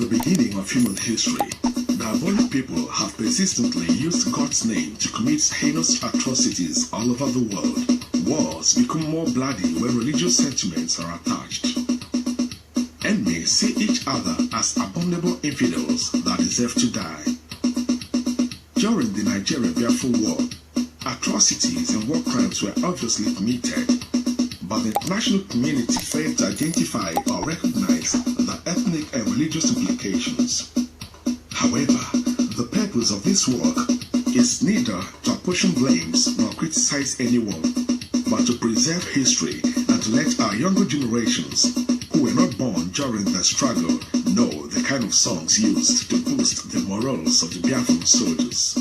the beginning of human history, diabolic people have persistently used God's name to commit heinous atrocities all over the world. Wars become more bloody when religious sentiments are attached. Enemies see each other as abominable infidels that deserve to die. During the Nigeria-Biafra War, atrocities and war crimes were obviously committed, but the international community failed to identify or recognize the ethnic and religious implications. However, the purpose of this work is neither to apportion blames nor criticize anyone, but to preserve history and to let our younger generations who were not born during the struggle know the kind of songs used to boost the morals of the Biafran soldiers.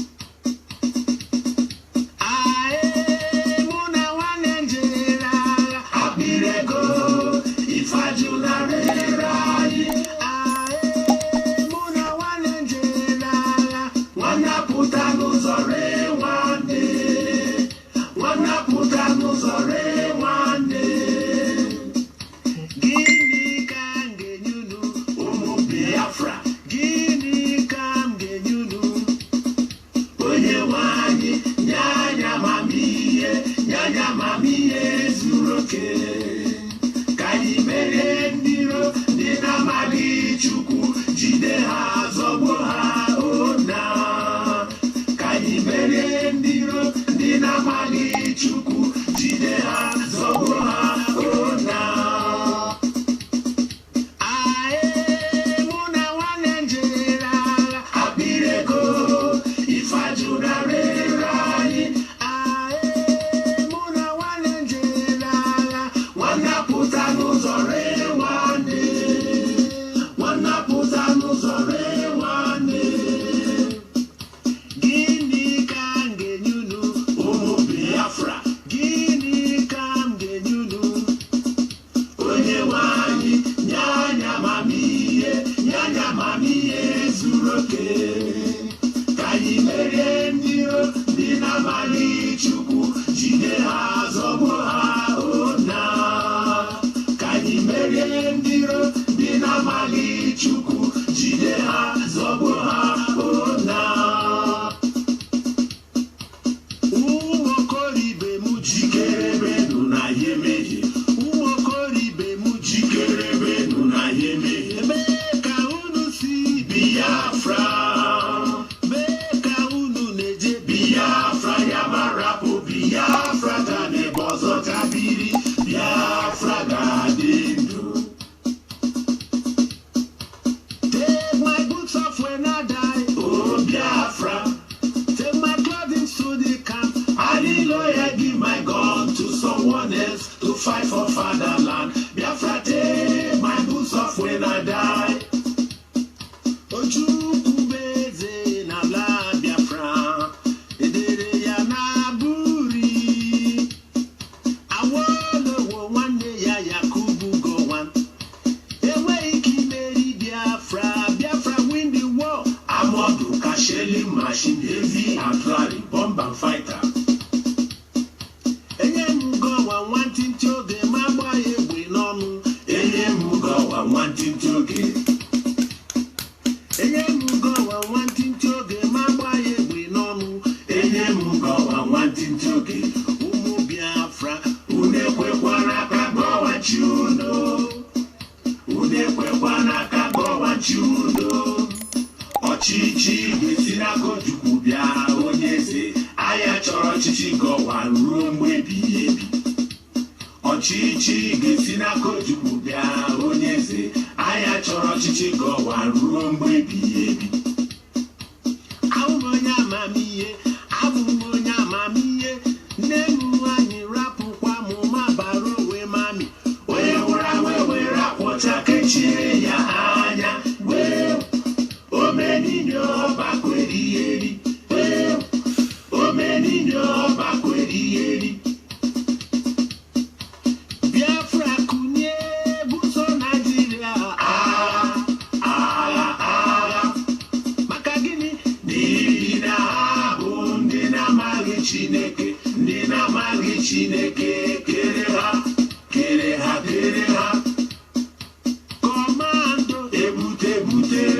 Commando, ebute,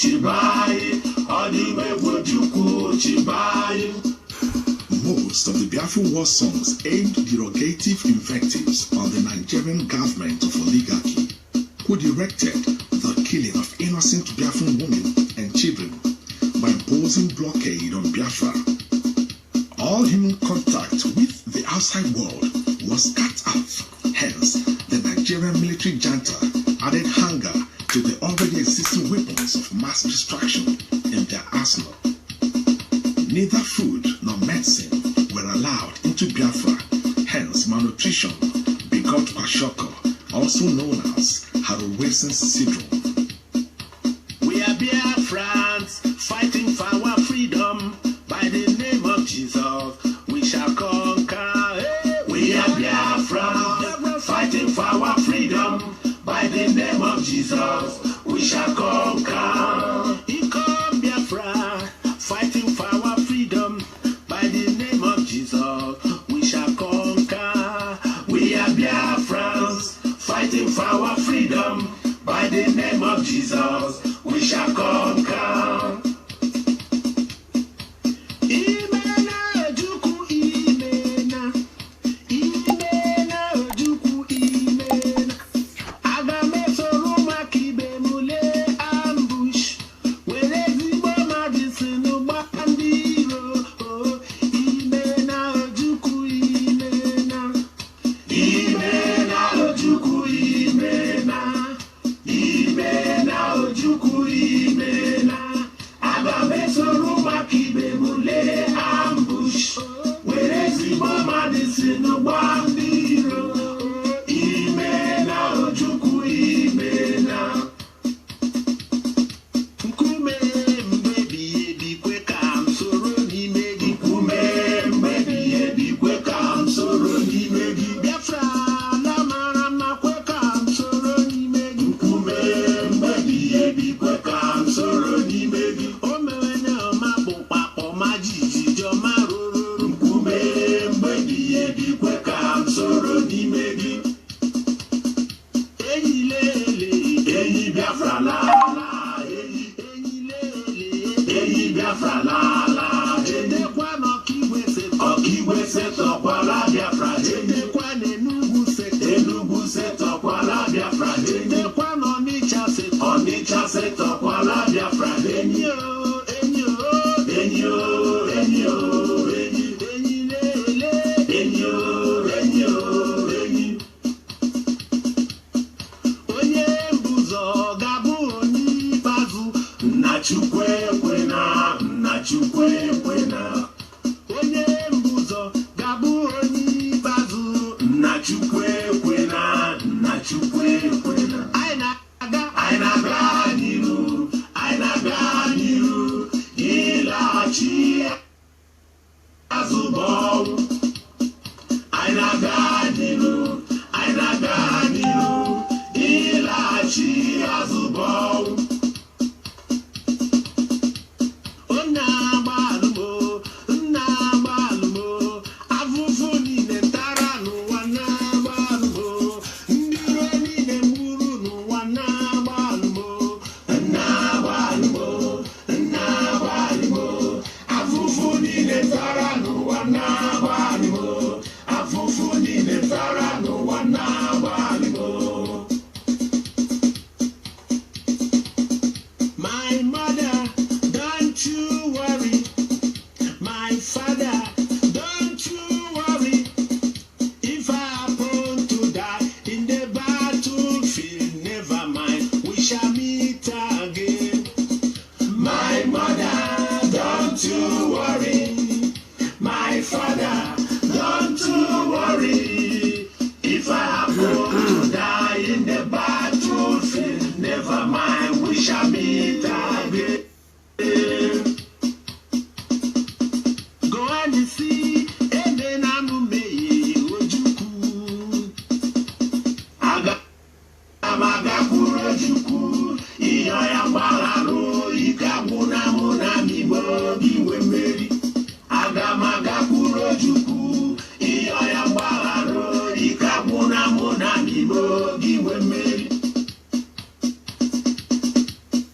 Most of the Biafran war songs aimed derogative invectives on the Nigerian government of oligarchy, who directed the killing of innocent Biafran women and children by imposing blockade on Biafra. All human contact with the outside world was cut off. Hence, the Nigerian military junta added hunger to the already existing weapons of mass destruction in their arsenal. Neither food nor medicine were allowed into Biafra. Hence, malnutrition begot kwashiorkor, also known as Harrow-Wilson syndrome. We are Biafrans fighting for our freedom. By the name of Jesus, we shall conquer. Hey, we are Biafrans fighting for our freedom. By the name of Jesus, we shall conquer. Here come Biafra fighting for our freedom. By the name of Jesus, we shall conquer. We are Biafrans fighting for our freedom. By the name of Jesus, we shall conquer.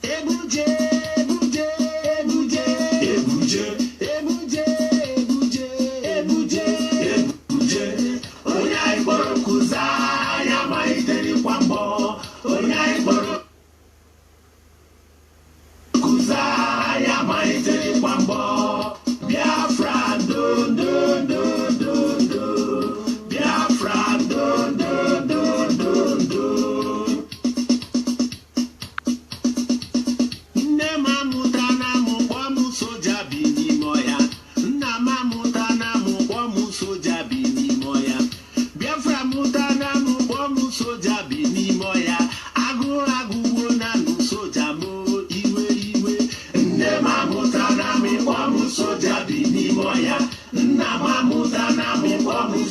Ebuje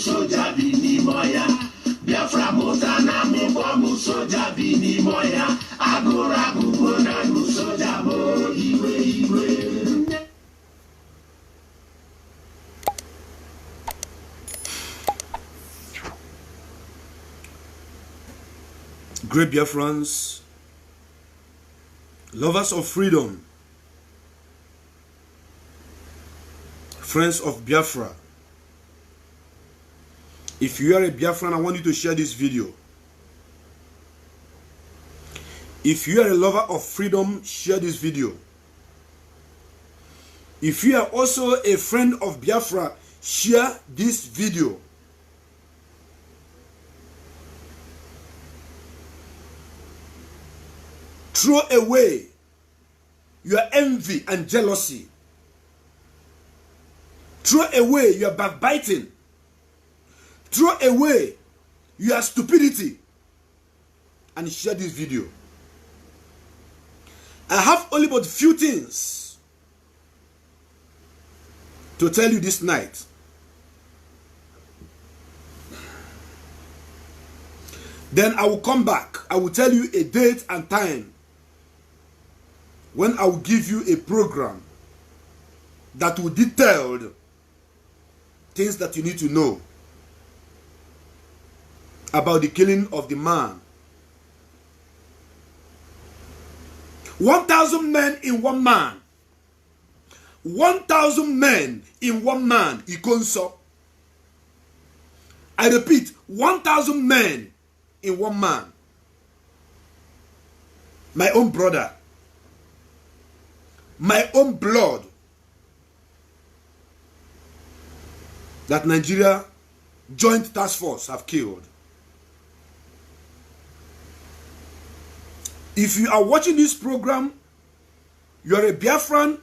soja bini moya. Biafra motana mo bomu soja bini moya. Agora gubona no soja mo iwe. Great Biafrans, lovers of freedom, friends of Biafra. If you are a Biafran, I want you to share this video. If you are a lover of freedom, share this video. If you are also a friend of Biafra, share this video. Throw away your envy and jealousy. Throw away your backbiting. Throw away your stupidity and share this video. I have only but few things to tell you this night. Then I will come back. I will tell you a date and time when I will give you a program that will detail things that you need to know about the killing of the man. 1,000 men in one man. 1,000 men in one man. Ikonso. I repeat, 1,000 men in one man. My own brother. My own blood. That Nigeria Joint Task Force have killed. If you are watching this program, you are a Biafran,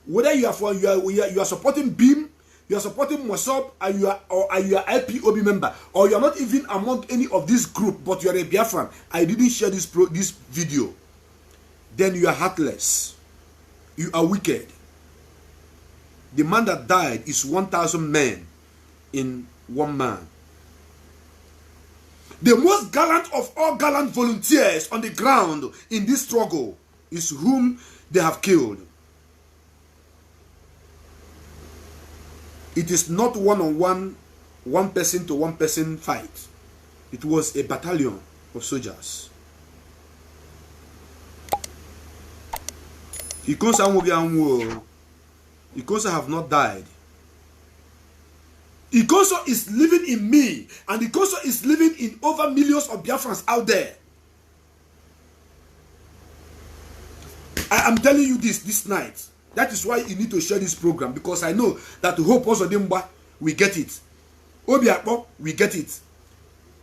whether you are supporting BIM, you are supporting Mossop, and you are IPOB member, or you are not even among any of this group, but you are a Biafran. I didn't share this video. Then you are heartless. You are wicked. The man that died is 1,000 men in one man. The most gallant of all gallant volunteers on the ground in this struggle is whom they have killed. It is not one-on-one, one person to one person fight. It was a battalion of soldiers. Ikonsa have not died. Ikonso is living in me, and Ikonso is living in over millions of Biafrans out there. I am telling you this night. That is why you need to share this program, because I know that Hope Ozodimba, we get it. Obiakpo, we get it.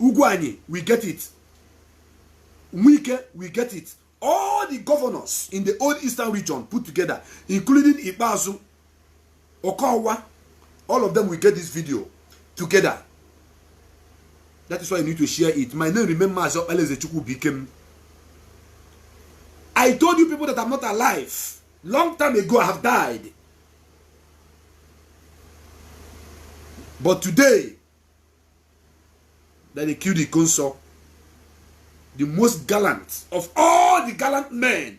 Ugwani, we get it. Mwike, we get it. All the governors in the old Eastern region put together, including Ibazu, Okawa, all of them will get this video together. That is why you need to share it. My name remembers Elezechukwu became. I told you people that I'm not alive. Long time ago I have died. But today, that they killed Ikonso, the most gallant of all the gallant men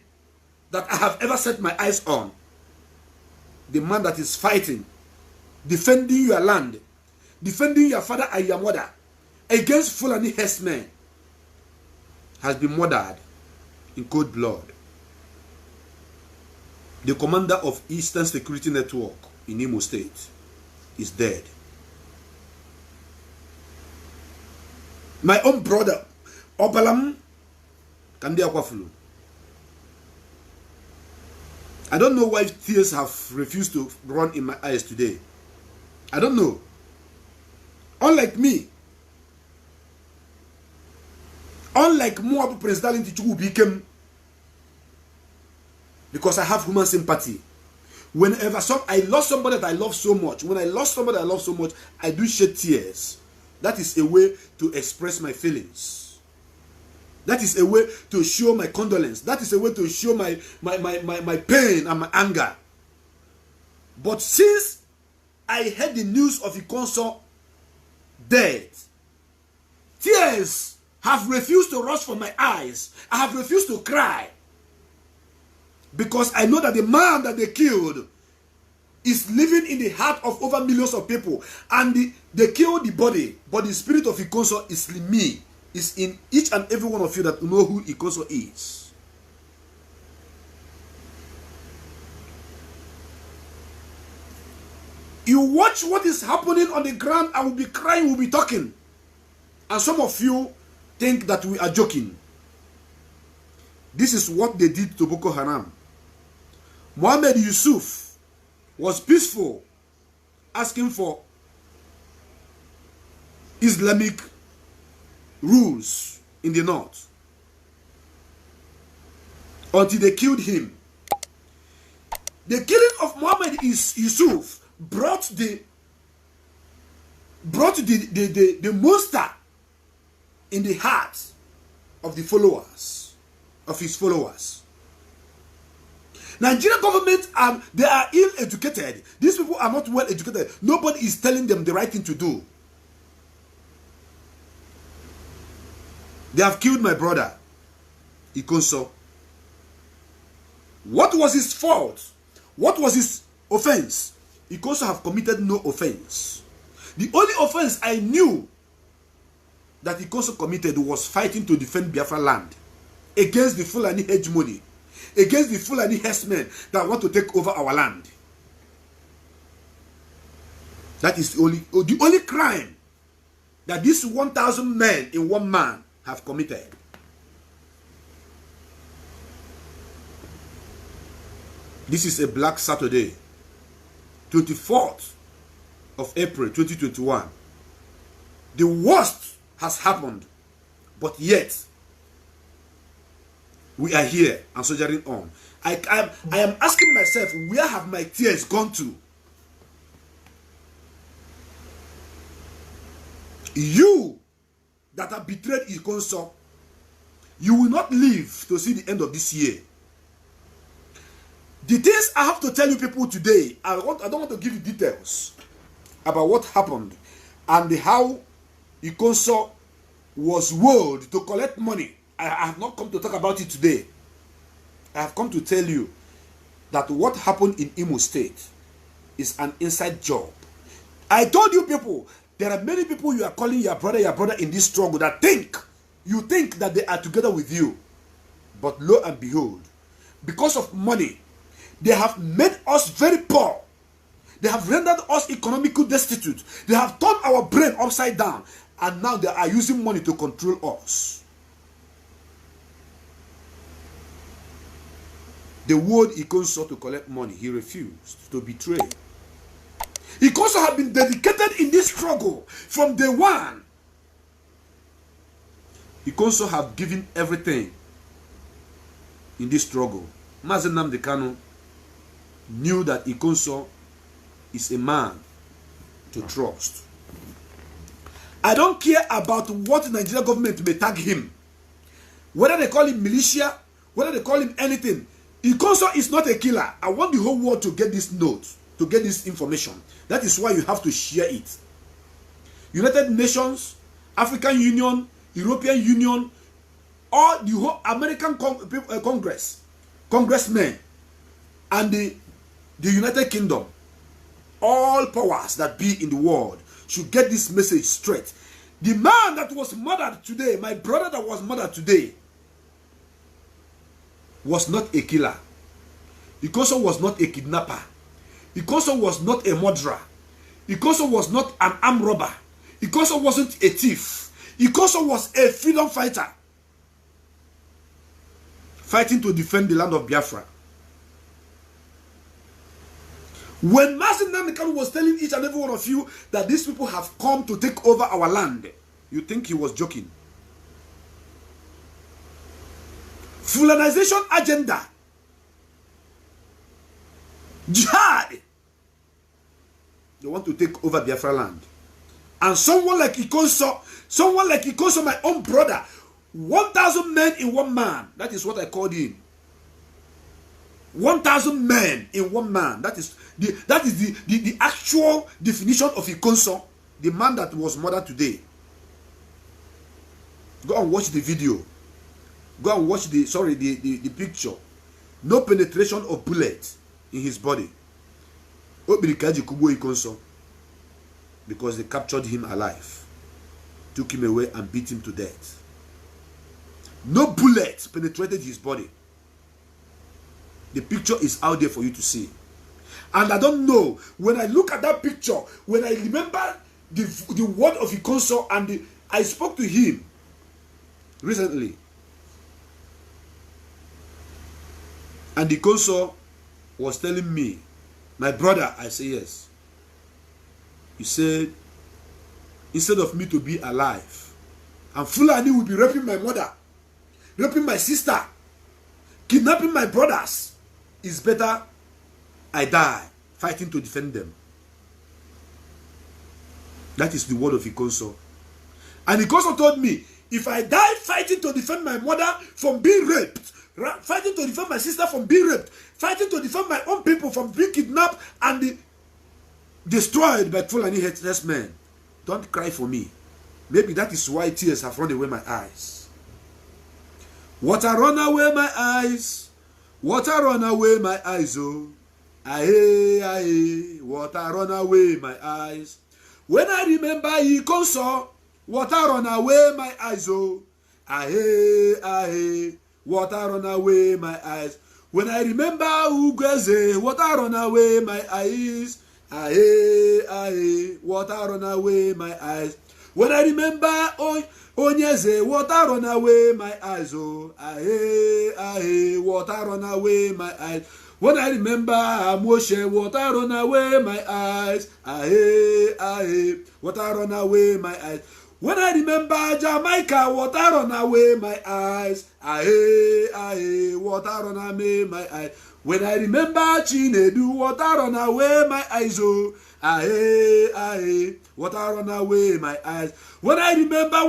that I have ever set my eyes on. The man that is fighting, defending your land, defending your father and your mother against Fulani herdsmen, has been murdered in cold blood. The commander of Eastern Security Network in Imo State is dead. My own brother, Obalam Kandi Akwafulu. I don't know why tears have refused to run in my eyes today. I don't know. Unlike me, unlike Moab President Ichukwu became, because I have human sympathy. Whenever I lost somebody that I love so much, when I lost somebody I love so much, I do shed tears. That is a way to express my feelings. That is a way to show my condolence. That is a way to show my pain and my anger. But since I heard the news of Ikonso death. Tears have refused to rush from my eyes. I have refused to cry. Because I know that the man that they killed is living in the heart of over millions of people. And they killed the body, but the spirit of Ikonso is in me. Is in each and every one of you that know who Ikonso is. You watch what is happening on the ground, I will be crying, we'll be talking. And some of you think that we are joking. This is what they did to Boko Haram. Mohammed Yusuf was peaceful, asking for Islamic rules in the north, until they killed him. The killing of Mohammed Yusuf brought the monster in the heart of the followers, of his followers. Nigerian government, they are ill-educated. These people are not well-educated. Nobody is telling them the right thing to do. They have killed my brother, Ikonso. What was his fault? What was his offense? Ikonso have committed no offense. The only offense I knew that Ikonso committed was fighting to defend Biafra land against the Fulani hegemony, against the Fulani herdsmen that want to take over our land. That is the only crime that these 1,000 men in one man have committed. This is a Black Saturday, 24th of April 2021. The worst has happened, but yet we are here and soldiering on. I am asking myself, where have my tears gone to? You that have betrayed Ikonso, you will not live to see the end of this year. The things I have to tell you people today, I don't want to give you details about what happened and how Ikonso was wooed to collect money. I have not come to talk about it today. I have come to tell you that what happened in Imo State is an inside job. I told you people, there are many people you are calling your brother in this struggle that you think that they are together with you. But lo and behold, because of money, they have made us very poor. They have rendered us economically destitute. They have turned our brain upside down. And now they are using money to control us. The word Ikonso to collect money, he refused to betray. Ikonso have been dedicated in this struggle from day one. Ikonso have given everything in this struggle. Mazi Nnamdi Kanu knew that Ikonso is a man to trust. I don't care about what the Nigerian government may tag him. Whether they call him militia, whether they call him anything. Ikonso is not a killer. I want the whole world to get this note, to get this information. That is why you have to share it. United Nations, African Union, European Union, or the whole American Congress, congressmen, and the United Kingdom, all powers that be in the world should get this message straight. The man that was murdered today, my brother that was murdered today, was not a killer. Ikonso was not a kidnapper. Ikonso was not a murderer. Ikonso was not an armed robber. Ikonso wasn't a thief. Ikonso was a freedom fighter, fighting to defend the land of Biafra. When Mazi Nnamdi Kanu was telling each and every one of you that these people have come to take over our land, you think he was joking. Fulanization agenda. Jihad. They want to take over Biafra land. And someone like Ikonso, my own brother, 1,000 men in one man. That is what I called him. 1,000 men in one man. That is the actual definition of Ikonso the man that was murdered today. Go and watch the video. Go and watch the picture. No penetration of bullet in his body. Because they captured him alive, took him away and beat him to death. No bullet penetrated his body. The picture is out there for you to see. And I don't know, when I look at that picture, when I remember the word of Ikonso, and I spoke to him recently, and Ikonso was telling me, my brother, I say yes. He said, instead of me to be alive, and Fulani will be raping my mother, raping my sister, kidnapping my brothers, it's better I die fighting to defend them. That is the word of Ikonso. And Ikonso told me, if I die fighting to defend my mother from being raped, fighting to defend my sister from being raped, fighting to defend my own people from being kidnapped and destroyed by Fulani herdsmen, don't cry for me. Maybe that is why tears have run away my eyes. Water run away my eyes. Water run away my eyes, oh. Aye, aye. Water run away my eyes. When I remember Ikonso, water run away my eyes, oh. Aye, aye. Water run away my eyes. When I remember Ugweze, water run away my eyes. Aye, aye, water run away my eyes. When I remember Onyeze, water run away my eyes. Oh, aye, aye, water run away my eyes. When I remember Moshe, water run away my eyes. Aye, aye, water run away my eyes. When I remember Jamaica, water run away my eyes. Aye, aye, water run away my eyes. When I remember Chinedu, water run away my eyes, oh. Aye, aye, water run away my eyes. When I remember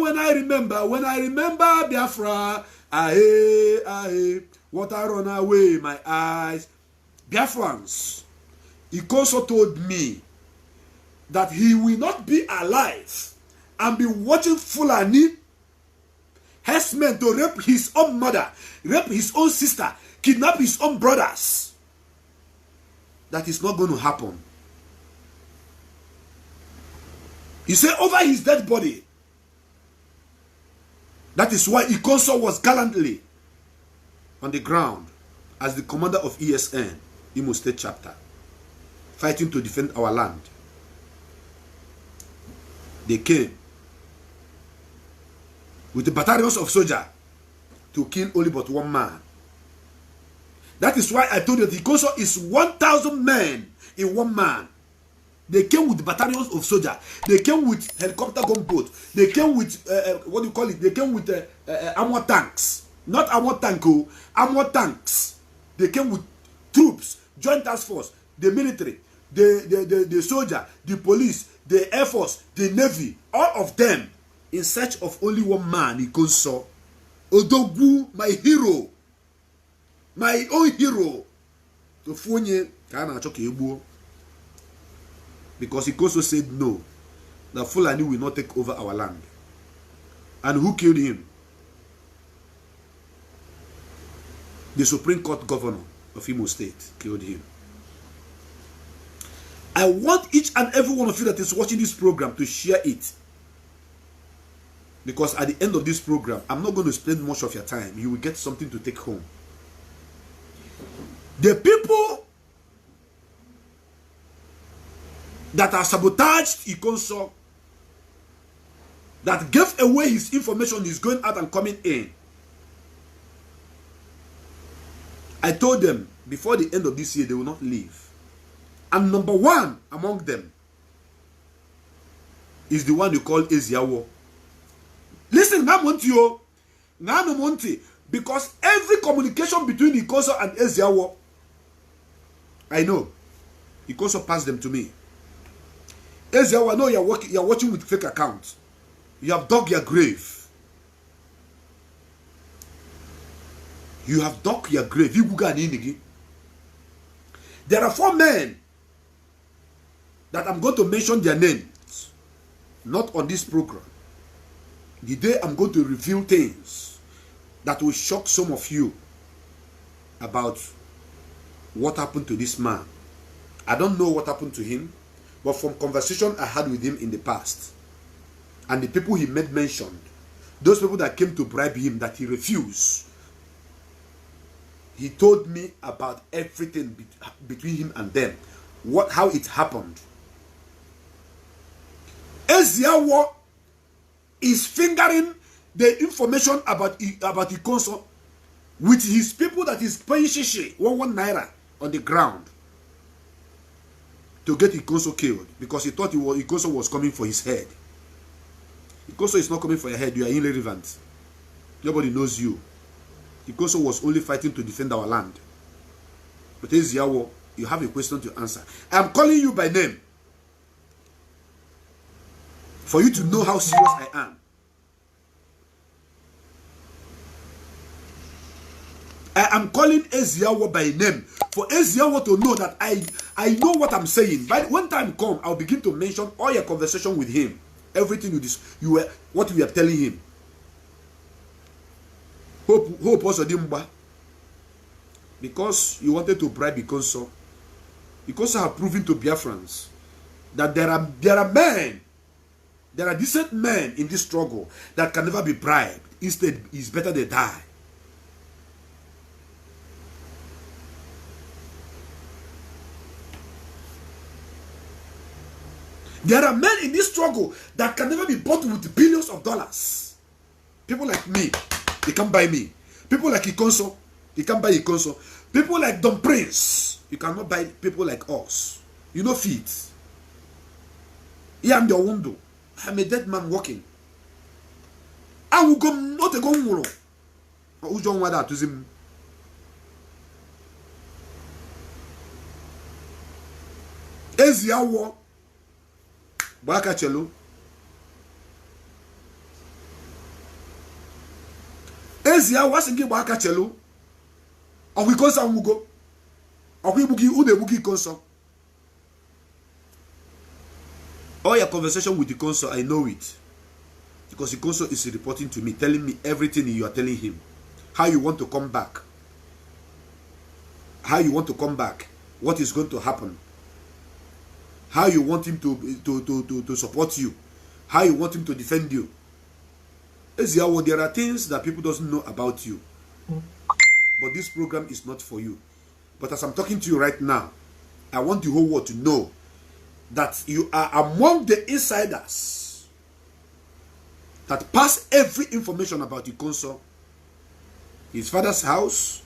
Biafra, aye, aye, water run away my eyes. Biafrans, Ikonso told me that he will not be alive and be watching Fulani herdsmen to rape his own mother, rape his own sister, kidnap his own brothers. That is not going to happen. He said over his dead body. That is why Ikonso was gallantly on the ground as the commander of ESN, Imo State Chapter, fighting to defend our land. They came with the battalions of soldiers to kill only but one man. That is why I told you that Ikonso is 1,000 men in one man. They came with battalions of soldiers. They came with helicopter gunboat. They came with, what do you call it? They came with armor tanks. Not armor tank, armor tanks. They came with troops, joint task force, the military, the soldier, the police, the air force, the navy, all of them in search of only one man, Ikonso. Odogwu, my hero. My own hero. To Fonye, because Ikonso said no, that Fulani will not take over our land. And who killed him? The Supreme Court governor of Imo State killed him. I want each and every one of you that is watching this program to share it. Because at the end of this program, I'm not going to spend much of your time. You will get something to take home. The people that are sabotaged Ikonso, that gave away his information, is going out and coming in. I told them before the end of this year they will not leave. And number one among them is the one you call Ezeawo. Listen, because every communication between Ikonso and Ezeawo, I know. Ikonso passed them to me. Ezeawo, I know you're watching with fake accounts. You have dug your grave. You have dug your grave. There are 4 men that I'm going to mention their names. Not on this program. The day I'm going to reveal things that will shock some of you about what happened to this man. I don't know what happened to him, but from conversation I had with him in the past, and the people he made mentioned, those people that came to bribe him that he refused, he told me about everything between him and them, how it happened. Ezeawo is fingering the information about Ikonso with his people that is paying shishi 1 naira on the ground to get Ikonso killed, because he thought Ikonso was coming for his head. Ikonso is not coming for your head. You are irrelevant. Nobody knows you. Ikonso was only fighting to defend our land. But Ezeawo, you have a question to answer. I am calling you by name for you to know how serious I am. I am calling Ezeawo by name for Ezeawo to know that I know what I'm saying. But when time comes, I'll begin to mention all your conversation with him, everything what we are telling him. Hope also Dimba, because you wanted to bribe Ikonso. Ikonso have proven to Biafrans that there are men, there are decent men in this struggle that can never be bribed. Instead, it's better they die. There are men in this struggle that can never be bought with billions of dollars. People like me, they can't buy me. People like Ikonso, you can't buy Ikonso. People like Don Prince, you cannot buy people like us. You know feet. Yeah, I'm the window. I'm a dead man walking. I will go not a go. Who don't want that to him? Ezeawo Baka Chelo. Ezeawo wasingi Baka Chelo. Or we Konsa Mugo. Or we bugi ude bugi Konsa. All your conversation with the Konsa, I know it. Because the Konsa is reporting to me, telling me everything you are telling him. How you want to come back. How you want to come back. What is going to happen. How you want him to support you. How you want him to defend you. Ezeawo, there are things that people doesn't know about you. But this program is not for you. But as I'm talking to you right now, I want the whole world to know that you are among the insiders that pass every information about Ikonso, his father's house,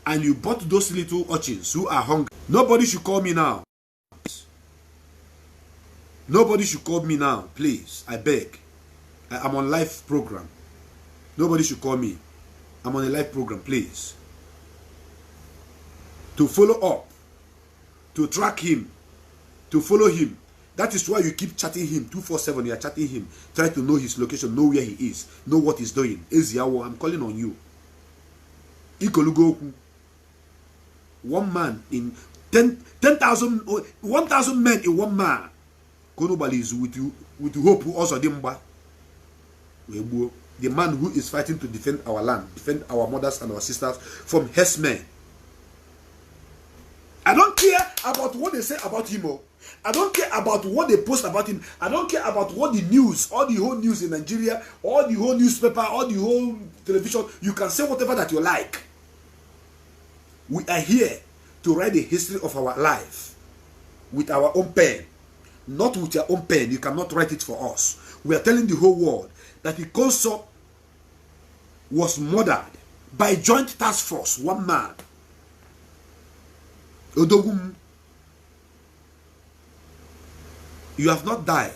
and you bought those little urchins who are hungry. Nobody should call me now. Nobody should call me now, please. I beg. I'm on live program. Nobody should call me. I'm on a live program, please. To follow up, to track him, to follow him. That is why you keep chatting him 247. You are chatting him, try to know his location, know where he is, know what he's doing. Ezeawo, I'm calling on you. Ikolugoku. One man in 10,000, 1,000 men in one man. Konobali is with you hope who also dimba. The man who is fighting to defend our land, defend our mothers and our sisters from herdsmen. I don't care about what they say about him. I don't care about what they post about him. I don't care about what the news, all the whole news in Nigeria, all the whole newspaper, all the whole television. You can say whatever that you like. We are here to write the history of our life with our own pen. Not with your own pen. You cannot write it for us. We are telling the whole world that Ikonso was murdered by joint task force, one man. Odogum, you have not died.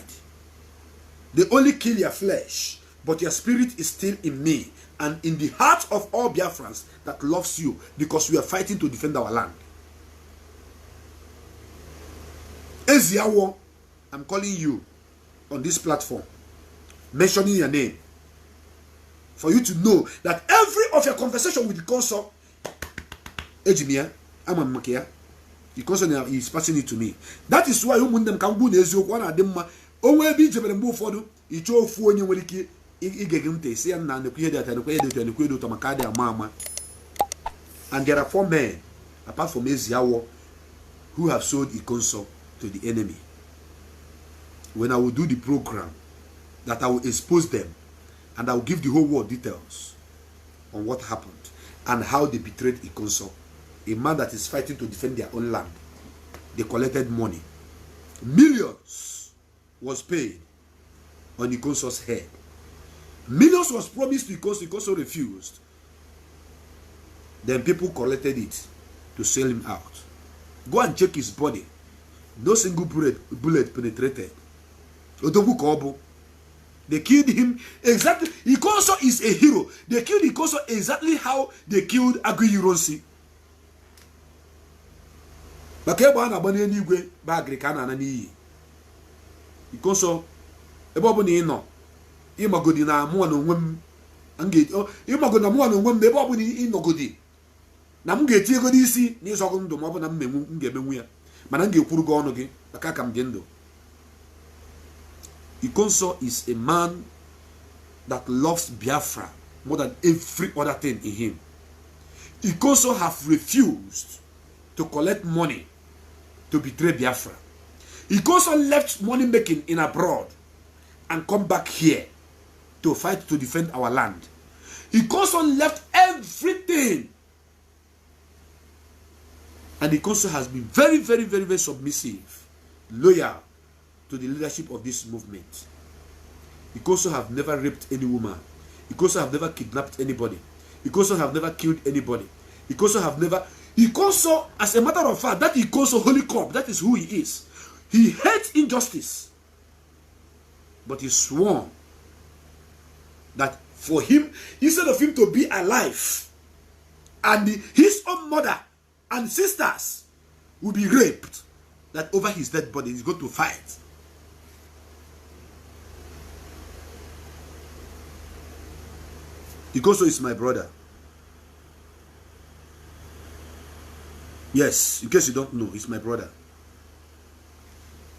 They only kill your flesh, but your spirit is still in me and in the heart of all Biafrans that loves you, because we are fighting to defend our land. Ezeawo, I'm calling you on this platform, mentioning your name, for you to know that every of your conversation with the Ikonso, Ejimia, Amamakia, Ikonso is passing it to me. That is why you them can go Ezeawo one of them onwe ebe ijebere mgbe ụfọdụ ịchọ ofu onye nwere ike ige gị ntị si ya na nekwe ihe dị ata nekwe ihe dị otu nekwe dị otu maka adị ama. And there are 4 men apart from Eziawo who have sold Ikonso to the enemy. When I will do the program, that I will expose them and I will give the whole world details on what happened and how they betrayed Ikonso, a man that is fighting to defend their own land. They collected money. Millions was paid on Ikonso's head. Millions was promised to Ikonso. Ikonso refused. Then people collected it to sell him out. Go and check his body. No single bullet penetrated. Odogu Kobo. They killed him exactly. Ikonso is a hero. They killed Ikonso exactly how they killed Aguiyi-Ironsi. Bakebo ana bani enigwe ba Agrikana na niyi. Ikonso ebe obuna ino imagodi na mu na onwe m ange imagodi na mu na onwe m ebe obuna inogodi na m ga-eti ego n'isi n'izogu ndụ ma ọ bụ na m ga-emenwu ya mana m ga-ekwuru gị ọnụ gị maka ka m dị ndụ. Ikonso is a man that loves Biafra more than every other thing in him. Ikonso have refused to collect money to betray Biafra. Ikonso left money making in abroad and come back here to fight to defend our land. Ikonso left everything. And Ikonso has been very, very, very, very submissive, loyal to the leadership of this movement. Ikonso have never raped any woman. Ikonso have never kidnapped anybody. Ikonso have never killed anybody. Ikonso have never... Ikonso, as a matter of fact, that Ikonso Holy Corp, that is who he is. He hates injustice. But he swore that for him, instead of him to be alive, and his own mother and sisters will be raped, that over his dead body he's going to fight. Ikonso is my brother. Yes, in case you don't know, he's my brother.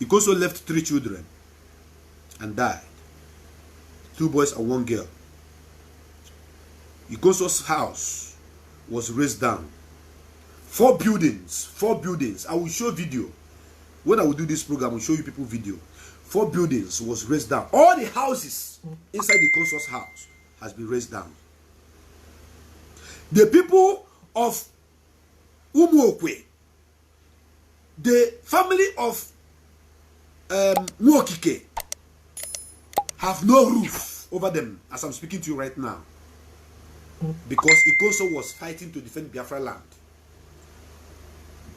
Ikonso left 3 children and died. 2 boys and 1 girl. Ikonso's house was razed down. 4 buildings. 4 buildings. I will show video. When I will do this program, I will show you people video. 4 buildings was razed down. All the houses inside Ikonso's house has been razed down. The people of Umuokwe, the family of Nwokike, have no roof over them as I'm speaking to you right now. Because Ikonso was fighting to defend Biafra land.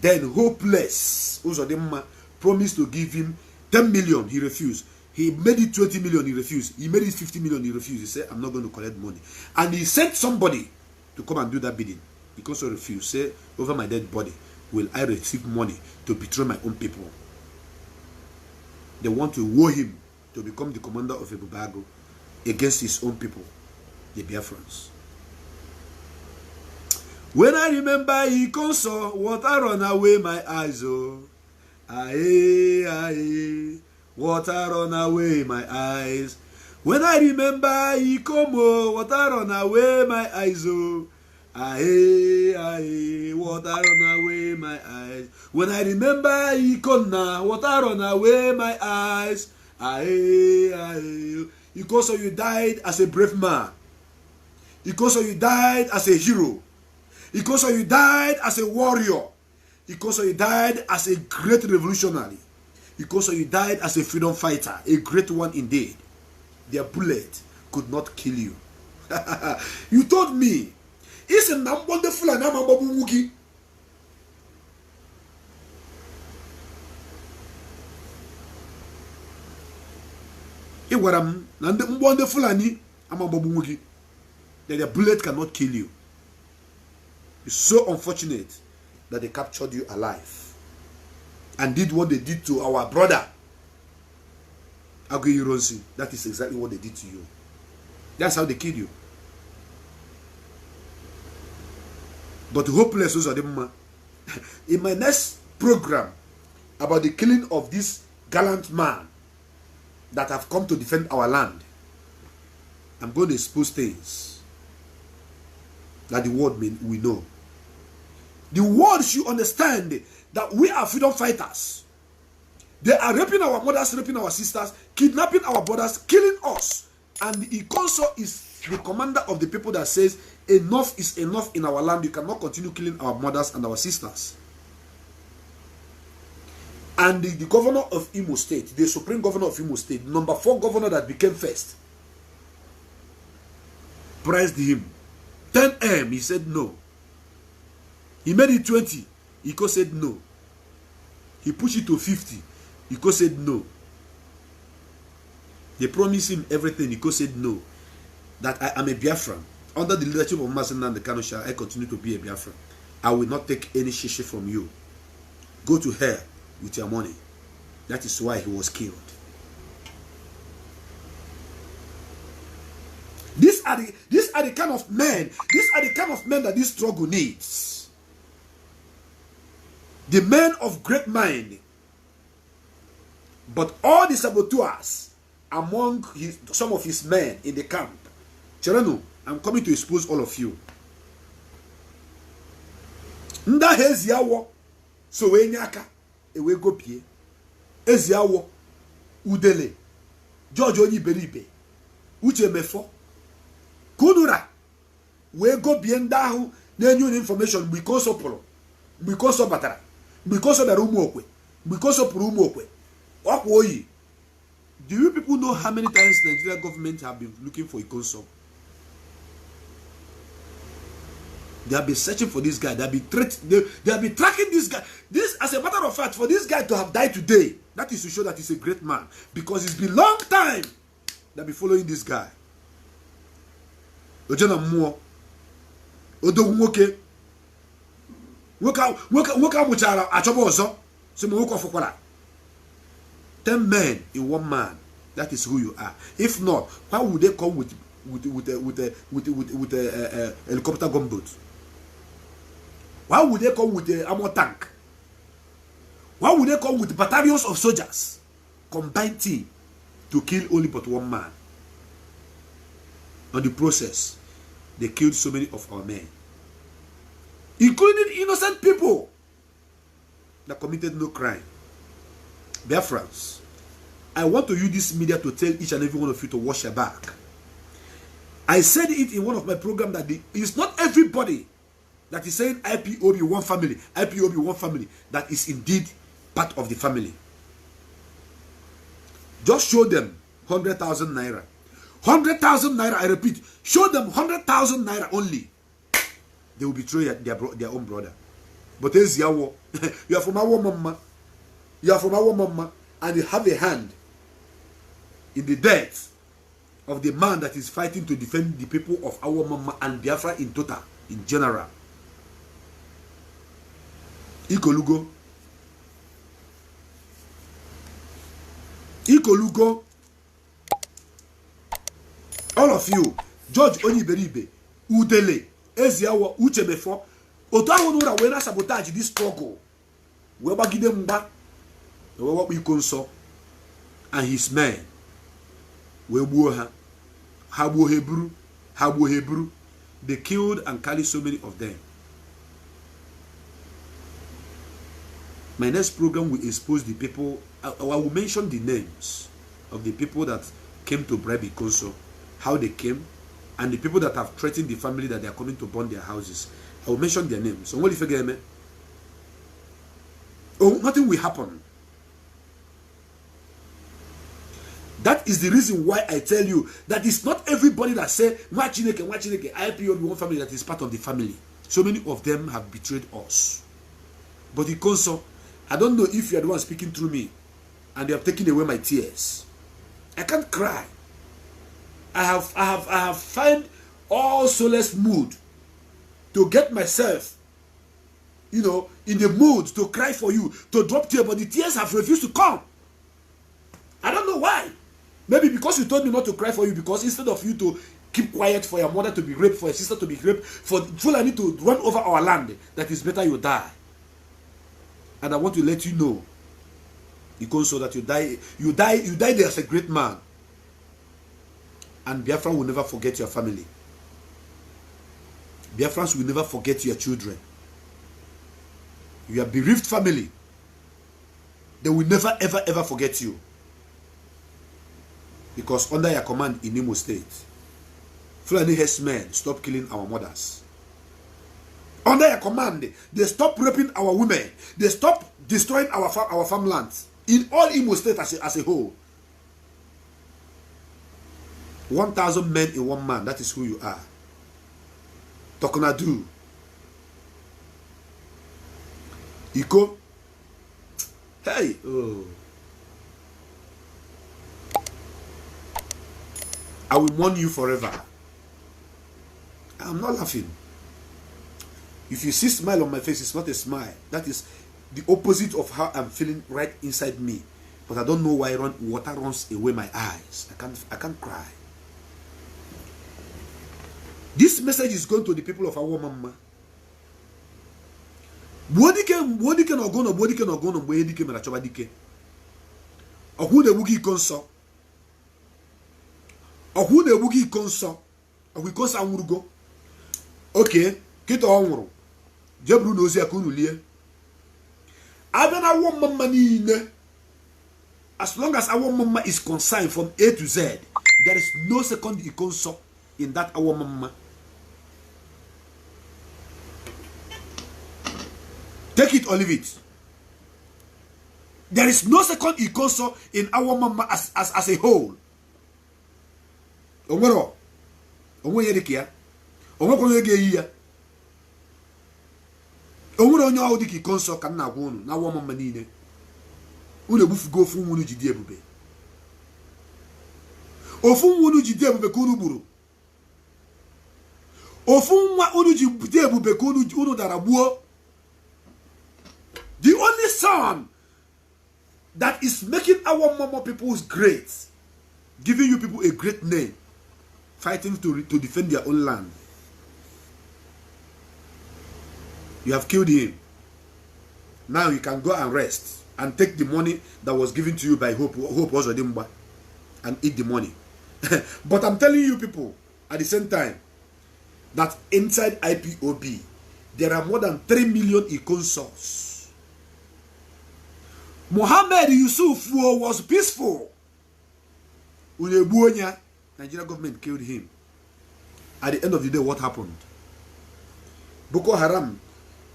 Then Hopeless Uzodimma promised to give him 10 million. He refused. He made it 20 million. He refused. He made it 50 million. He refused. He said, I'm not going to collect money. And he sent somebody to come and do that bidding. Ikonso refused. Say, over my dead body, will I receive money to betray my own people? They want to war him to become the commander of Ebubago against his own people, the Biafrans. When I remember Ikonso, water run away my eyes, oh. Aye, aye, water run away my eyes. When I remember Ikomo, water run away my eyes, oh. Aye, aye, water run away my eyes. When I remember Ikona, water run away my eyes. Aye, aye. Ikonso, you died as a brave man. Ikonso, you died as a hero. Ikonso, you died as a warrior. Ikonso, you died as a great revolutionary. Ikonso, you died as a freedom fighter, a great one indeed. Their bullet could not kill you. You told me, it's a number the full and I'm that the bullet cannot kill you. It's so unfortunate that they captured you alive and did what they did to our brother Aguiyi-Ironsi. That is exactly what they did to you. That's how they killed you. But Hopeless Uzodimma, in my next program about the killing of this gallant man, that have come to defend our land, I'm going to expose things that the world we know. The world should understand that we are freedom fighters. They are raping our mothers, raping our sisters, kidnapping our brothers, killing us. And the Ikonso is the commander of the people that says, enough is enough in our land. You cannot continue killing our mothers and our sisters. And the governor of Imo State, the supreme governor of Imo State, number 4 governor that became first, praised him. 10M, he said no. He made it 20, Iko said no. He pushed it to 50, Iko said no. They promised him everything, Iko said no. That I am a Biafran. Under the leadership of Mazi Nnamdi Kanu, shall I continue to be a Biafran. I will not take any shishi from you. Go to hell with your money. That is why he was killed. These are the kind of men. These are the kind of men that this struggle needs. The men of great mind. But all the saboteurs among some of his men in the camp. Cherano, I'm coming to expose all of you. Nda heziawo so we nyaka ewe go pie. Eziawo udele George Oniberibe uche mefo kudura we go bie nda hu na new information because opolo because batara because da rumu okwe because opuru umu okwe okwo oyi. Do you people know how many times the Nigerian government have been looking for Ikonso? They have been searching for this guy. They have been tracking this guy. This, as a matter of fact, for this guy to have died today, that is to show that he's a great man. Because it's been a long time they've been following this guy. Ojana Muo. Odo Nwoke. Nwoka Muchara Achobo Ozo. Simo Nwoko Fokwala. 10 men in 1 man. That is who you are. If not, why would they come with a helicopter gunboat? Why would they come with an armor tank? Why would they come with battalions of soldiers, combined team, to kill only but 1 man? On the process, they killed so many of our men, including innocent people that committed no crime. Biafrans, I want to use this media to tell each and every one of you to wash your back. I said it in one of my programs that it's not everybody that is saying IPOB one family, IPOB one family, that is indeed part of the family. Just show them 100,000 naira. 100,000 naira, I repeat, show them 100,000 naira only. They will betray their own brother. But there's Yawo. You are from our mama. You are from our mama, and you have a hand in the death of the man that is fighting to defend the people of our mama and Biafra in total, in general. Ikolugo. Ikolugo. All of you, George Oniberibe, Udele, Eziawo, Uchebefo, Otahonura, when I sabotage this struggle, we were given back. What we Ikonso and his men. We Habu Hebrew. They killed and carried so many of them. My next program will expose the people. I will mention the names of the people that came to bribe Ikonso, how they came, and the people that have threatened the family that they are coming to burn their houses. I will mention their names. So what if you get me? Oh, nothing will happen. That is the reason why I tell you that it's not everybody that say Machineke, IPOB one family that is part of the family. So many of them have betrayed us. But Ikonso, I don't know if you are the one speaking through me and they have taken away my tears. I can't cry. I have found all solace mood to get myself, in the mood to cry for you, to drop tears, but the tears have refused to come. I don't know why. Maybe because you told me not to cry for you, because instead of you to keep quiet for your mother to be raped, for your sister to be raped, for Fulani to run over our land, that is better you die. And I want to let you know Ikonso, that you died as a great man. And Biafra will never forget your family. Biafrans will never forget your children. Your bereaved family, they will never ever forget you. Because under your command in Imo State, Fulani herdsmen stop killing our mothers. Under your command, they stop raping our women. They stop destroying our farmlands. In all Imo State as a whole. 1,000 men in one man, that is who you are. Tokonadu. Iko. Hey. Oh. I will mourn you forever. I'm not laughing. If you see smile on my face, it's not a smile. That is the opposite of how I'm feeling right inside me. But I don't know why water runs away my eyes. I can't cry. This message is going to the people of our mama. Bodike no gono, bodike no gono, bodike me na choba dike. Ohu de bugi konso. Ohu de bugi konso. Ohu konso anwurugo. Okay, kito onwuru. Jebru no ozi akunu lie. Abena wo mama niile. As long as our mama is concerned from A to Z, there is no second ikonso in that our mama. Take it or leave it. There is no second ikonso in our mama as a whole. Omero. Omo yedekia. Omo kono yegeya. Omero onye awu diki ikonso kan na agwo nu na our mama niile. Unu ebufugo ofu nwunu jide ebube. Ofu nwunu jide ebube ka unu gburu. Ofu nwa unu jide ebube ka unu dara gbuo. The only son that is making our mama people great, giving you people a great name, fighting to defend their own land. You have killed him. Now you can go and rest and take the money that was given to you by Hope Ozodimba and eat the money. But I'm telling you people at the same time that inside IPOB there are more than 3 million ikonsos. Mohammed Yusuf was peaceful. Nigeria government killed him. At the end of the day, what happened? Boko Haram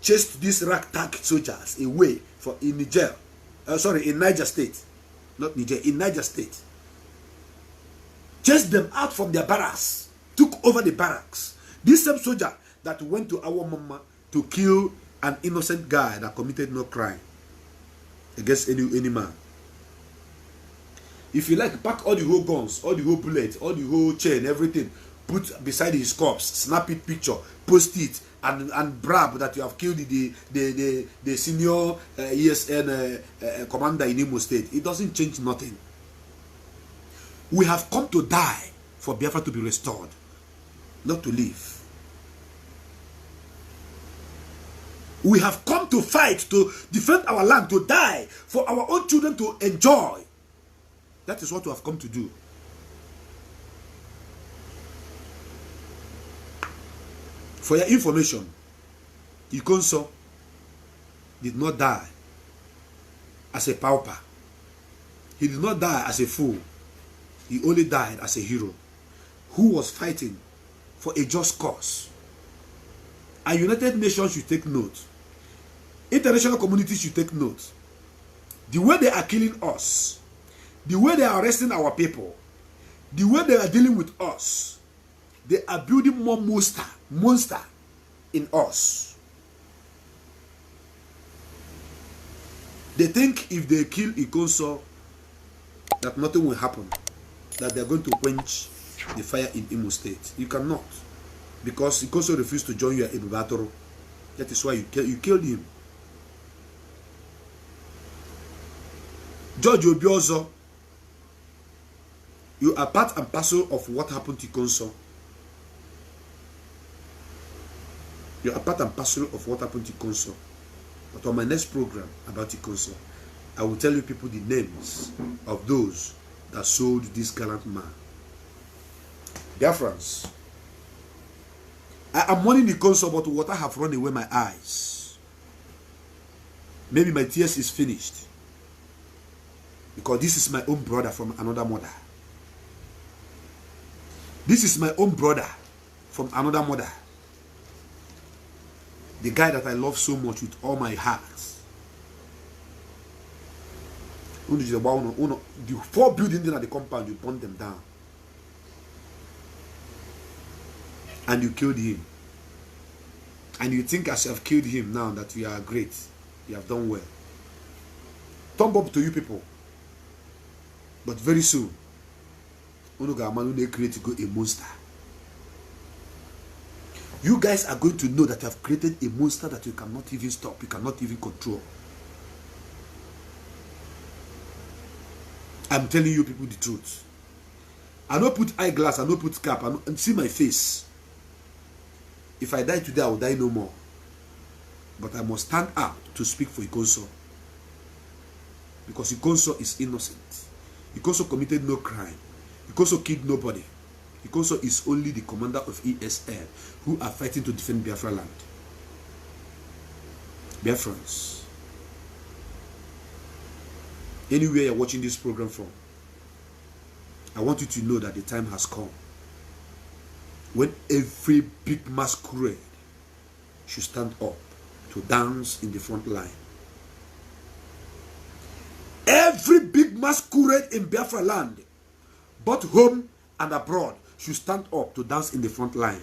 chased these ragtag soldiers away in Niger. In Niger State. Not Niger, in Niger State. Chased them out from their barracks. Took over the barracks. This same soldier that went to our mama to kill an innocent guy that committed no crime against any man. If you like, pack all the whole guns, all the whole bullets, all the whole chain, everything, put beside his corpse, snap it picture, post it, and brag that you have killed the senior ESN commander in Imo State. It doesn't change nothing. We have come to die for Biafra to be restored, not to live. We have come to fight, to defend our land, to die, for our own children to enjoy. That is what we have come to do. For your information, Ikonso did not die as a pauper. He did not die as a fool. He only died as a hero who was fighting for a just cause. And United Nations should take note. International community should take note. The way they are killing us, the way they are arresting our people, the way they are dealing with us, they are building more monster in us. They think if they kill Ikonso, that nothing will happen, that they are going to quench the fire in Imo State. You cannot, because Ikonso refused to join you in Batoro. That is why you killed him. George Obiozo, you are part and parcel of what happened to Ikonso. You are part and parcel of what happened to Ikonso. But on my next program about Ikonso, I will tell you people the names of those that sold this gallant man. Dear friends, I am mourning the console, but water have run away my eyes. Maybe my tears is finished. Because this is my own brother from another mother. This is my own brother from another mother. The guy that I love so much with all my heart. The 4 buildings at the compound, you burn them down. And you killed him. And you think as you have killed him now that you are great. You have done well. Thumb up to you people. But very soon, create a monster. You guys are going to know that you have created a monster that you cannot even stop, you cannot even control. I'm telling you people the truth. I don't put eyeglass, I don't put cap, and see my face. If I die today, I will die no more. But I must stand up to speak for Ikonso. Because Ikonso is innocent. Ikonso committed no crime. Ikonso killed nobody. Ikonso is only the commander of ESL who are fighting to defend Biafra land. Biafrans, anywhere you're watching this program from, I want you to know that the time has come when every big masquerade should stand up to dance in the front line. Every big masquerade in Biafra land, both home and abroad, should stand up to dance in the front line.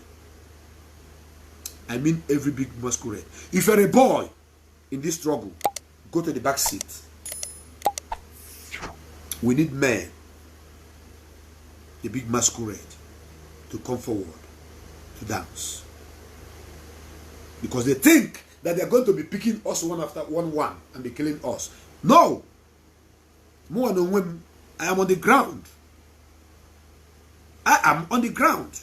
I mean every big masquerade. If you're a boy in this struggle, go to the back seat. We need men, the big masquerade, to come forward to dance. Because they think that they're going to be picking us one after one and be killing us. No! More than women, I am on the ground. I am on the ground.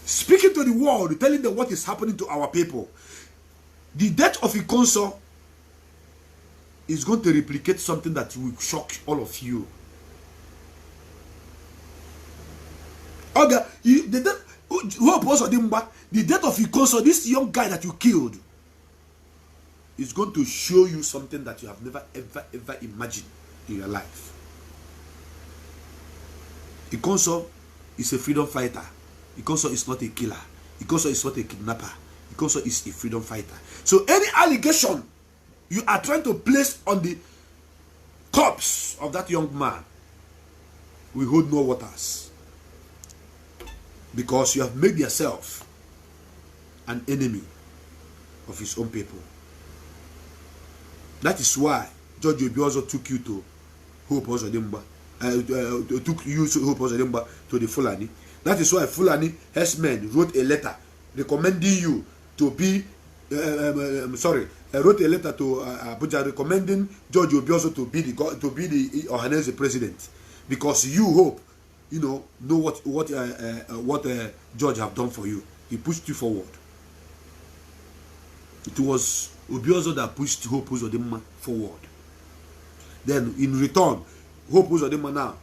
Speaking to the world, telling them what is happening to our people. The death of Ikonso is going to replicate something that will shock all of you. Okay, the death of Ikonso, this young guy that you killed, is going to show you something that you have never ever imagined in your life. Ikonso is a freedom fighter. Ikonso is not a killer. Ikonso is not a kidnapper. Ikonso is a freedom fighter. So any allegation you are trying to place on the corpse of that young man will hold no waters. Because you have made yourself an enemy of his own people. That is why George Obiozor took you to Hope Ozodimba. Took you to Hope Ozodimba to the Fulani. That is why Fulani herdsmen wrote a letter recommending you to be wrote a letter to Abuja recommending George Obiozor to be the Ohanese president, because you hope, know what George have done for you. He pushed you forward. It was Obiozor that pushed Hope Uzodimma forward. Then in return, Hope Uzodimma now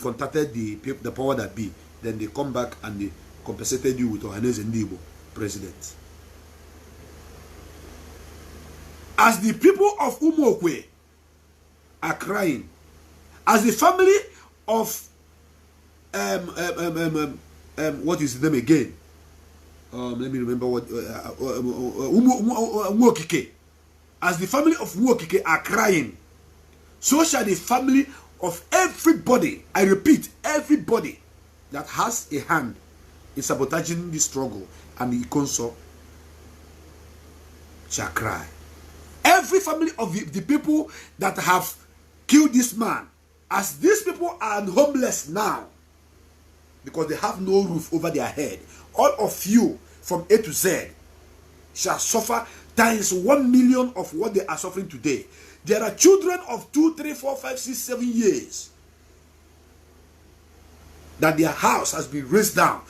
contacted the power that be. Then they come back and they compensated you with Ohaneze Ndigbo president. As the people of Umokwe are crying, as the family of what is the name again? Let me remember what Nwokike. As the family of Nwokike are crying, so shall the family of everybody, I repeat, everybody that has a hand in sabotaging the struggle and the Ikonso shall cry. Every family of the people that have killed this man, as these people are homeless now, because they have no roof over their head, all of you from A to Z shall suffer times 1 million of what they are suffering today. There are children of 2, 3, 4, 5, 6, 7 years that their house has been raised down.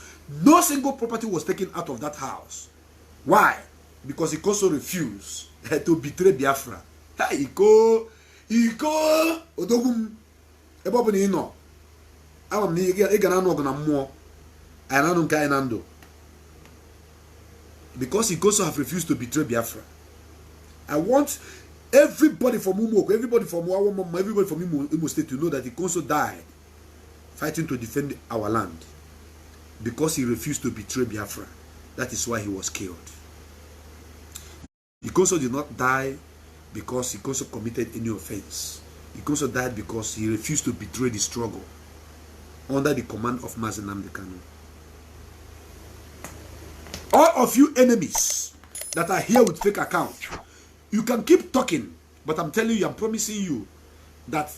No single property was taken out of that house. Why? Because Ikonso refused to betray Biafra. ha iko odogum ebe obu na ino ama m ị ga na anụ ọgụ na mmụọ anyị na anụ nke anyị na ndụ because Ikoso have refused to betray Biafra. I want everybody from Umoko, everybody from Wawamama, everybody from Imo State to know that Ikoso died fighting to defend our land because he refused to betray Biafra. That is why he was killed. Ikoso did not die because Ikoso committed any offense. Ikoso died because he refused to betray the struggle under the command of Mazi Nnamdi Kanu. All of you enemies that are here with fake accounts, you can keep talking, but I'm telling you, I'm promising you that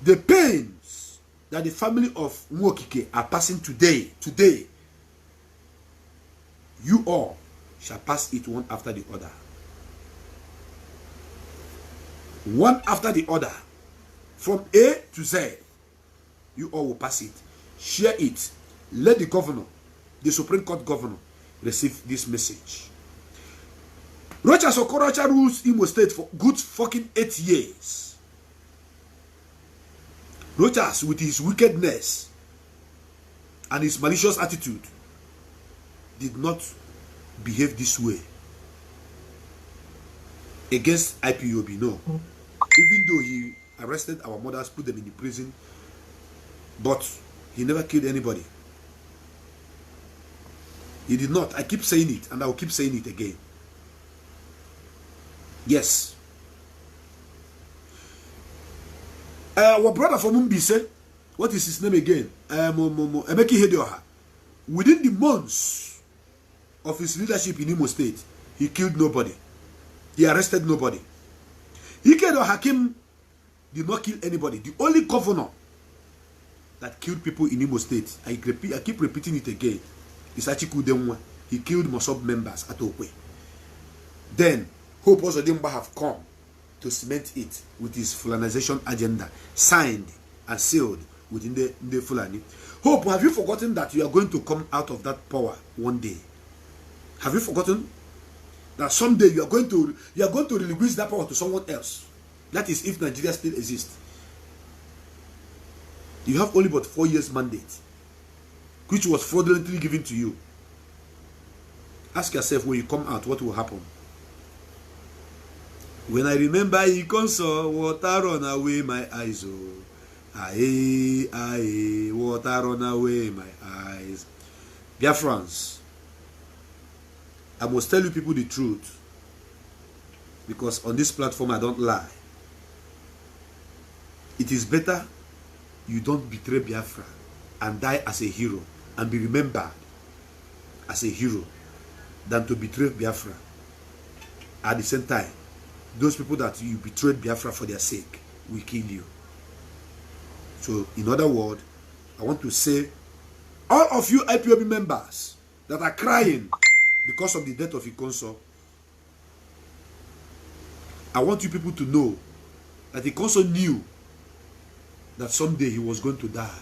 the pains that the family of Nwokike are passing today, you all shall pass it one after the other. One after the other. From A to Z. You all will pass it. Share it. Let the governor, the Supreme Court governor, receive this message. Rochas Okorocha rules Imo State for good fucking 8 years. Rochas, with his wickedness and his malicious attitude, did not behave this way against IPOB, no. Even though he arrested our mothers, put them in the prison, but he never killed anybody. He did not. I keep saying it, and I will keep saying it again. Yes. Our brother from Mbise, what is his name again? Emeki Hedioha. Within the months of his leadership in Imo State, he killed nobody. He arrested nobody. Ikedo Hakim did not kill anybody. The only governor that killed people in Imo State, I keep repeating it again, is Achiku Demwa. He killed Mossab members at Okwe. Then, Hope Ozodimba have come to cement it with his Fulanization agenda, signed and sealed within the Fulani. Hope, have you forgotten that you are going to come out of that power one day? Have you forgotten that someday you are going to relinquish that power to someone else? That is if Nigeria still exists. You have only but 4 years mandate, which was fraudulently given to you. Ask yourself, when you come out, what will happen? When I remember Ikoso, water run away my eyes, oh. Aye, aye, water run away my eyes. Dear friends, I must tell you people the truth, because on this platform I don't lie. It is better you don't betray Biafra and die as a hero and be remembered as a hero than to betray Biafra. At the same time, those people that you betrayed Biafra for their sake will kill you. So, in other words, I want to say, all of you IPOB members that are crying because of the death of Ikoso, I want you people to know that Ikoso knew that someday he was going to die.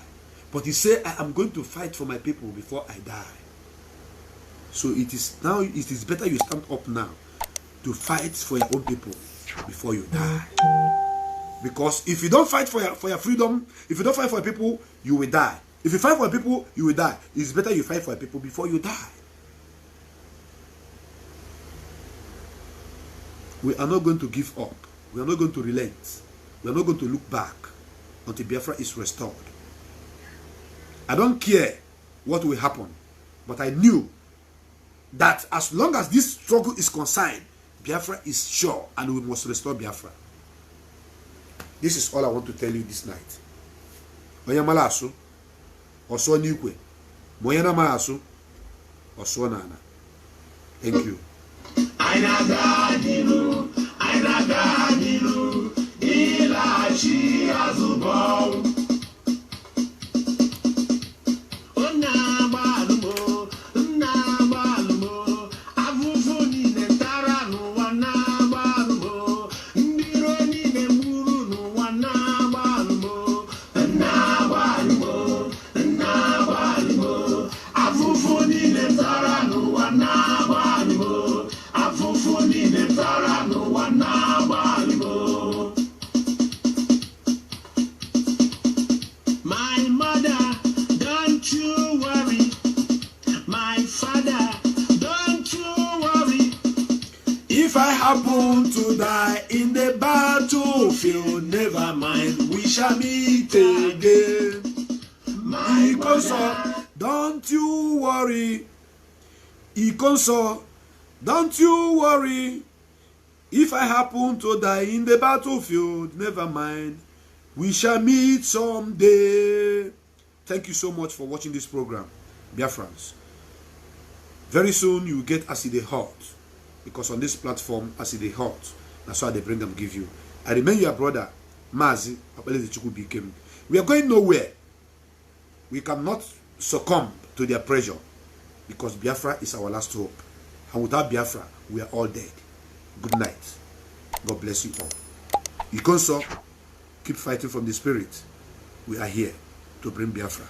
But he said, I am going to fight for my people before I die. So it is better you stand up now to fight for your own people before you die. Because if you don't fight for your freedom, if you don't fight for your people, you will die. If you fight for your people, you will die. It's better you fight for your people before you die. We are not going to give up. We are not going to relent. We are not going to look back until Biafra is restored. I don't care what will happen, but I knew that as long as this struggle is concerned, Biafra is sure, and we must restore Biafra. This is all I want to tell you this night. Oyamalasu, Oso Nikwe, Moyana Maasu, Oso Nana. Thank you. Ilachi azubau. Afufuni ne tara no wana to die in the battlefield, never mind, we shall meet again. My consort, don't you worry. Consort, don't you worry. If I happen to die in the battlefield, never mind, we shall meet someday. Thank you so much for watching this program, Biafrans. Very soon you will get Acid Hot, because on this platform, Acid Hot, that's why they bring them give you. I remain your brother, Mazi Bikem. We are going nowhere. We cannot succumb to their pressure, because Biafra is our last hope. And without Biafra, we are all dead. Good night. God bless you all. Consort, keep fighting from the spirit. We are here to bring Biafra.